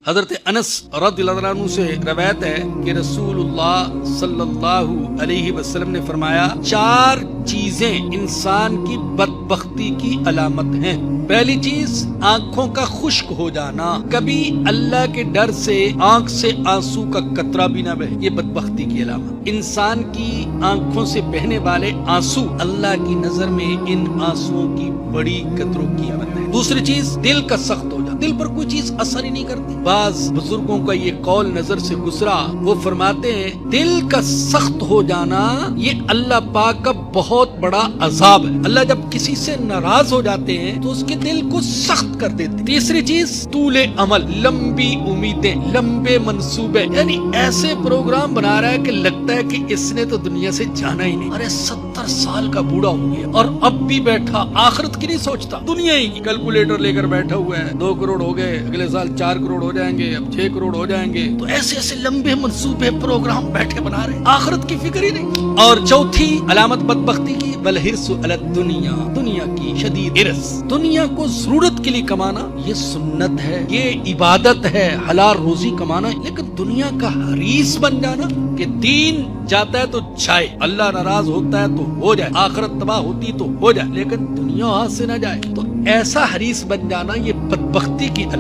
حضرت انس رضی اللہ عنہ سے روایت ہے کہ رسول اللہ صلی اللہ علیہ وسلم نے فرمایا 4 چیزیں انسان کی بدبختی کی علامت ہیں۔ پہلی چیز آنکھوں کا خشک ہو جانا، کبھی اللہ کے ڈر سے آنکھ سے آنسو کا قطرہ بھی نہ بہے، یہ بدبختی کی علامت۔ انسان کی آنکھوں سے بہنے والے آنسو اللہ کی نظر میں ان آنسوؤں کی بڑی قدر و قیمت ہے۔ دوسری چیز دل کا سخت ہو جانا، دل پر کوئی چیز اثر ہی نہیں کرتی۔ بعض بزرگوں کا یہ قول نظر سے گزرا، وہ فرماتے ہیں دل کا سخت ہو جانا یہ اللہ پاک کا بہت بڑا عذاب ہے۔ اللہ جب کسی سے ناراض ہو جاتے ہیں تو اس کے دل کو سخت کر دیتے ہیں۔ تیسری چیز طول عمل، لمبی امیدیں، لمبے منصوبے، یعنی ایسے پروگرام بنا رہا ہے کہ لگتا ہے کہ اس نے تو دنیا سے جانا ہی نہیں۔ ارے 70 سال کا بوڑھا ہو گیا اور اب بھی بیٹھا، آخرت کی نہیں سوچتا، دنیا ہی کی کیلکولیٹر لے کر بیٹھا ہوا ہے۔ 2 کروڑ ہو گئے، اگلے سال 4 کروڑ ہو جائیں گے، اب 6 کروڑ ہو جائیں گے۔ تو ایسے ایسے لمبے منصوبے پروگرام بیٹھے بنا رہے، آخرت کی فکر ہی نہیں۔ اور چوتھی علامت بدبختی کی، والحرص علی الدنیا، دنیا کی شدید حرص۔ دنیا کو ضرورت کے لیے کمانا یہ سنت ہے، یہ عبادت ہے، حلال روزی کمانا، لیکن دنیا کا حریص بن جانا کہ دین جاتا ہے تو جائے، اللہ ناراض ہوتا ہے تو ہو جائے، آخرت تباہ ہوتی تو ہو جائے، لیکن دنیا ہاتھ سے نہ جائے، تو ایسا حریص بن جانا یہ بدبختی کی علامت